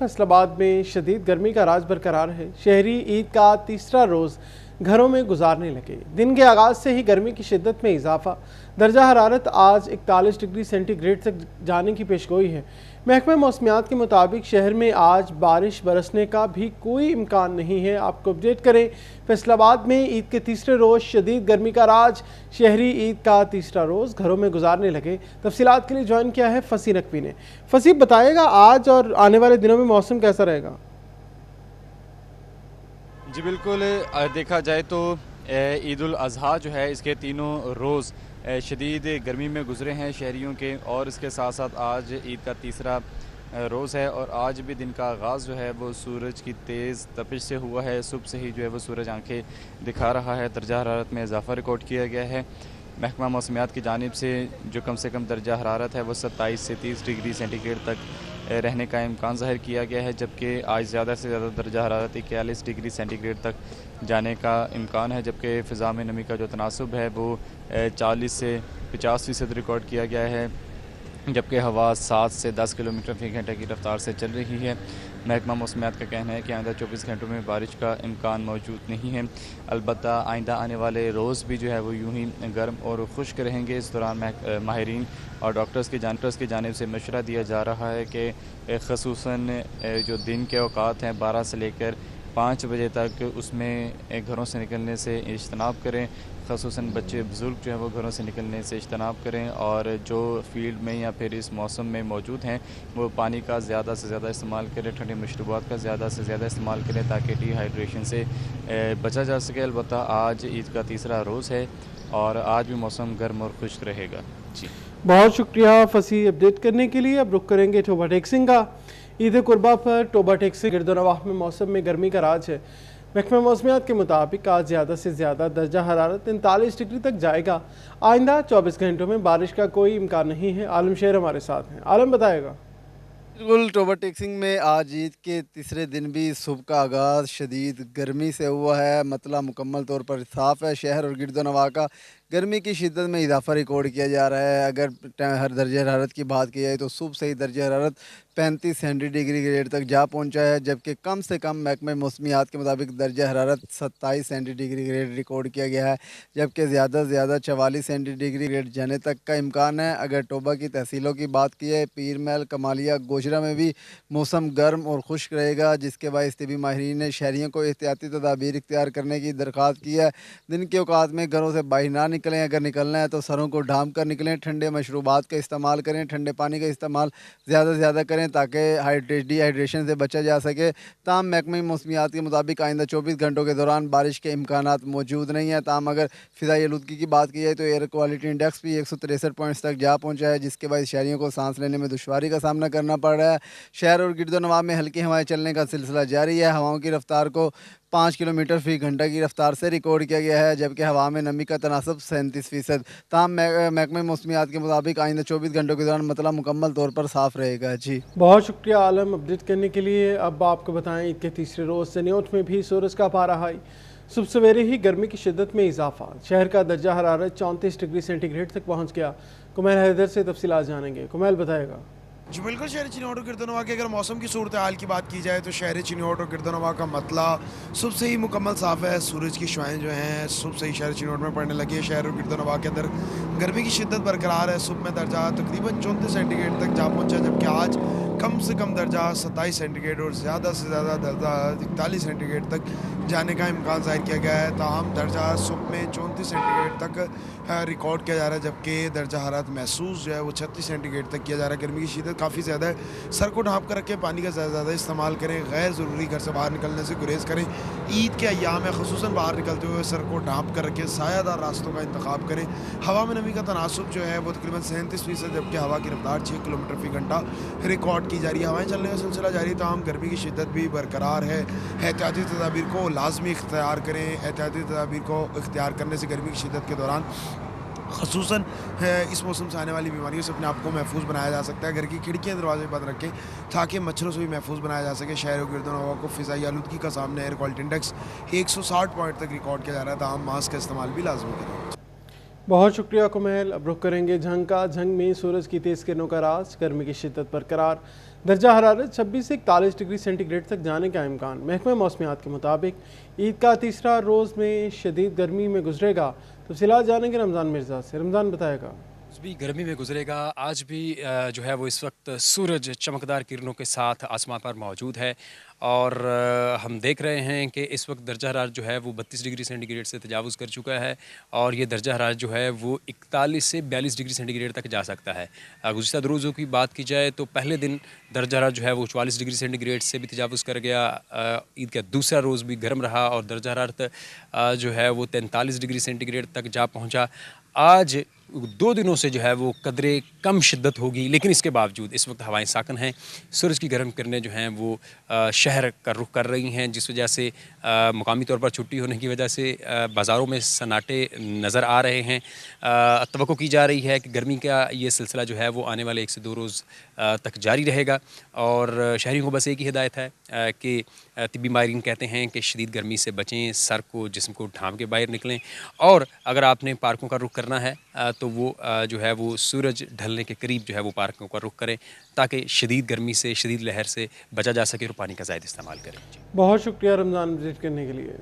फैसलाबाद में शदीद गर्मी का राज बरकरार है। शहरी ईद का तीसरा रोज़ घरों में गुजारने लगे। दिन के आगाज से ही गर्मी की शिद्दत में इजाफा। दर्जा हरारत आज 41 डिग्री सेंटीग्रेड तक जाने की पेशगोई है। महकमा मौसमियात के मुताबिक शहर में आज बारिश बरसने का भी कोई इम्कान नहीं है। आपको अपडेट करें, फैसलाबाद में ईद के तीसरे रोज़ शदीद गर्मी का राज। शहरी ईद का तीसरा रोज़ घरों में गुजारने लगे। तफसीलात के लिए ज्वाइन किया है फसी नकवी ने। फसी, बताएगा आज और आने वाले दिनों में मौसम कैसा रहेगा? जी बिल्कुल, देखा जाए तो ईद उल अज़हा जो है इसके तीनों रोज़ शदीद गर्मी में गुजरे हैं शहरियों के, और इसके साथ साथ आज ईद का तीसरा रोज़ है और आज भी दिन का आगाज़ जो है वो सूरज की तेज़ तपिश से हुआ है। सुबह से ही जो है वो सूरज आंखें दिखा रहा है। दर्जा हरारत में इजाफ़ा रिकॉर्ड किया गया है। महकमा मौसमियात की जानिब से जो से कम दर्जा हरारत है वो 27 से 30 डिग्री सेंटीग्रेड तक रहने का इम्कान ज़ाहिर किया गया है, जबकि आज ज़्यादा से ज़्यादा दर्जा हरारत 41 डिग्री सेंटीग्रेड तक जाने का इम्कान है। जबकि फ़िज़ा में नमी का जो तनासुब है वो 40 से 50% रिकॉर्ड किया गया है, जबकि हवा 7 से 10 किलोमीटर फ़ी घंटे की रफ्तार से चल रही है। महकमा मौसमियात का कहना है कि आइंदा 24 घंटों में बारिश का इम्कान मौजूद नहीं है। अलबत्ता आइंदा आने वाले रोज़ भी जो है वो यूं ही गर्म और खुश्क रहेंगे। इस दौरान माहिरीन और डॉक्टर्स की जानिब से मशवरा दिया जा रहा है कि ख़ुसूसन जो दिन के औकात हैं 12 से लेकर 5 बजे तक, उसमें घरों से निकलने से इज्तनाब करें। ख़ुसूसन बच्चे बुज़ुर्ग जो है वो घरों से निकलने से इज्तनाब करें, और जो फील्ड में या फिर इस मौसम में मौजूद हैं वो पानी का ज़्यादा से ज़्यादा इस्तेमाल करें, ठंडे मशरूबात का ज़्यादा से ज़्यादा इस्तेमाल करें ताकि डिहाइड्रेशन से बचा जा सके। अलबत्ता आज ईद का तीसरा रोज़ है और आज भी मौसम गर्म और खुश्क रहेगा। जी बहुत शुक्रिया फसी अपडेट करने के लिए। अब रुख करेंगे टोबा टेक्सिंग का। ईद कुर्बा पर टोबा टेक्सिंग गिरदोनवाह में मौसम में गर्मी का राज है। महकमा मौसमियात के मुताबिक आज ज़्यादा से ज़्यादा दर्जा हरारत 43 डिग्री तक जाएगा। आइंदा 24 घंटों में बारिश का कोई इम्कान नहीं है। आलम शेर हमारे साथ हैं। आलम, बताएगा। बिल्कुल, टोबा टेक्सिंग में आज ईद के तीसरे दिन भी सुबह का आगाज़ शदीद गर्मी से हुआ है। मतला मुकम्मल तौर पर साफ़ है। शहर और गिरदोनवाह का गर्मी की शिद्दत में इजाफा रिकॉर्ड किया जा रहा है। अगर हर दर्जा हरारत की बात की जाए तो सुबह से ही दर्जा हरारत 35 सेंटीग्रेड तक जा पहुंचा है, जबकि कम से कम महकमे मौसमियात के मुताबिक दर्जा हरारत 27 सेंटीग्रेड रिकॉर्ड किया गया है, जबकि ज़्यादा से ज़्यादा 44 सेंटीग्रेड जाने तक का इम्कान है। अगर टोबा की तहसीलों की बात की है, पीर महल, कमालिया, गोशरा में भी मौसम गर्म और खुश्क रहेगा, जिसके बायस तिबी माहिरीन ने शहरियों को एहतियाती तदाबीर इख्तियार करने की दरख्वास्त की है। दिन के औकात में घरों से बाहर ना निकलें। अगर निकलना है तो सरों को ढांप कर निकलें। ठंडे मशरूबात का इस्तेमाल करें। ठंडे पानी का इस्तेमाल ज़्यादा से ज़्यादा करें ताकि डिहाइड्रेशन से बचा जा सके। ताम महकमे मौसमियात के मुताबिक आइंदा 24 घंटों के दौरान बारिश के इम्कानात मौजूद नहीं है। ताम अगर फ़िज़ाई आलूदगी की बात की जाए तो एयर क्वालिटी इंडेक्स भी 163 पॉइंट्स तक जा पहुँचा है, जिसके बाद शहरियों को सांस लेने में दुश्वारी का सामना करना पड़ रहा है। शहर और गिरदोनवाह में हल्की हवाएं चलने का सिलसिला जारी है। हवाओं की रफ्तार को 5 किलोमीटर फ़ी घंटा की रफ्तार से रिकॉर्ड किया गया है, जबकि हवा में नमी का तनासब 37%। ताम महकमे मौसमियात के मुताबिक आइंदा 24 घंटों के दौरान मतला मुकम्मल तौर पर साफ़ रहेगा। जी बहुत शुक्रिया आलम अपडेट करने के लिए। अब आपको बताएं, ईद के तीसरे रोज़ सनियोट में भी सूरज का पारा हाई। सुबह सवेरे ही गर्मी की शिद्दत में इजाफा। शहर का दर्जा हरारत 34 डिग्री सेंटीग्रेड तक पहुँच गया। कुमैल हैदर से तफसीलात जानेंगे। कुमैल, बताएगा। जी बिल्कुल, शहर चिन्होट और गिरदोनवाह की अगर मौसम की सूरत हाल की बात की जाए तो शहर चिन्होट और गिरदोनवाह का मतला सुबह से ही मुकम्मल साफ़ है। सूरज की शुआएं जो हैं सुबह से ही शहर चिन्होट में पड़ने लगी है। शहर और गिरदोनवाह के अंदर गर्मी की शिद्दत बरकरार है। सुबह में दर्जा तकरीबन 34 सेंटीग्रेड तक जा पहुँचा, जबकि आज कम से कम दर्जा 27 सेंटीग्रेड और ज़्यादा से ज़्यादा दर्जा 41 सेंटीग्रेड तक जाने का इम्कान ज़ाहिर किया गया है। ताहम दर्जा सुबह में 34 सेंटीग्रेड तक रिकॉर्ड किया जा रहा है, जबकि दर्जा हरारत महसूस जो है वो 36 सेंटीग्रेड तक किया जा रहा है। गर्मी की शिद्दत काफ़ी ज़्यादा है। सर को ढाँप कर रखें, पानी का ज़्यादा इस्तेमाल करें, गैर ज़रूरी घर से बाहर निकलने से गुरेज करें। ईद के अय्याम में ख़ुसूसन बाहर निकलते हुए सर को ढाँप कर रखें, सायादार रास्तों का इंतखाब करें। हवा में नमी का तनासुब जो है वो तकरीबन 37%, जबकि हवा की रफ्तार 6 किलोमीटर फ़ी घंटा रिकॉर्ड की जा रही है। हवाएँ चलने का सिलसिला जारी, तमाम गर्मी की शिद्दत भी बरकरार है। एहतियाती तदाबीर को लाजमी इख्तियार करें। एहतियाती तदाबीर को इख्तियार करने से गर्मी की शिद्दत के दौरान ख़ुसूसन इस मौसम से आने वाली बीमारियों से अपने आप को महफूज बनाया जा सकता है। घर की खिड़कियाँ दरवाजे बंद रखें ताकि मच्छरों से भी महफूज बनाया जा सके। शहर और गिरदोनवाह को फ़िज़ाई आलूदगी का सामने एयर क्वालिटी इंडेक्स 160 पॉइंट तक रिकॉर्ड किया जा रहा है। तमाम मास्क का इस्तेमाल भी लाजमी करें। बहुत शुक्रिया कुमैल। अब रुख करेंगे झंग का। झंग में सूरज की तेज़ किरणों का राज, गर्मी की शिद्दत बरकरार, दर्जा हरारत 26 से 41 डिग्री सेंटीग्रेड तक जाने का इम्कान। महकमा मौसमियात के मुताबिक ईद का तीसरा रोज़ में शदीद गर्मी में गुजरेगा। तफसीलात जानेंगे रमज़ान मिर्ज़ा से। रमज़ान बताएगा। आज भी गर्मी में गुजरेगा। आज भी जो है वो इस वक्त सूरज चमकदार किरणों के साथ आसमान पर मौजूद है और हम देख रहे हैं कि इस वक्त दर्जा हरारत जो है वो 32 डिग्री सेंटीग्रेड से तजावुज़ कर चुका है और ये दर्जा हरारत जो है वो 41 से 42 डिग्री सेंटीग्रेड तक जा सकता है। गुज़िश्ता रोज़ों की बात की जाए तो पहले दिन दर्जा हरारत जो है वो 44 डिग्री सेंटीग्रेड से भी तजावुज़ कर गया। ईद का दूसरा रोज़ भी गर्म रहा और दर्जा हरारत जो है वो 43 डिग्री सेंटीग्रेड तक जा पहुँचा। आज 2 दिनों से जो है वो कदरे कम शिद्दत होगी, लेकिन इसके बावजूद इस वक्त हवाएं साकन हैं। सूरज की गर्म किरणें जो हैं वो शहर का रुख कर रही हैं, जिस वजह से मुकामी तौर पर छुट्टी होने की वजह से बाज़ारों में सन्नाटे नज़र आ रहे हैं। तवक्को की जा रही है कि गर्मी का ये सिलसिला जो है वो आने वाले 1 से 2 रोज़ तक जारी रहेगा और शहरियों को बस एक ही हिदायत है कि तिब्बी माहिरीन कहते हैं कि शदीद गर्मी से बचें, सर को जिस्म को ढांप के बाहर निकलें और अगर आपने पार्कों का रुख करना है तो वो जो है वो सूरज ढलने के करीब जो है वो पार्कों का रुख करें ताकि शदीद गर्मी से, शदीद लहर से बचा जा सके और पानी का ज़ायद इस्तेमाल करें। बहुत शुक्रिया रमज़ान विजिट करने के लिए।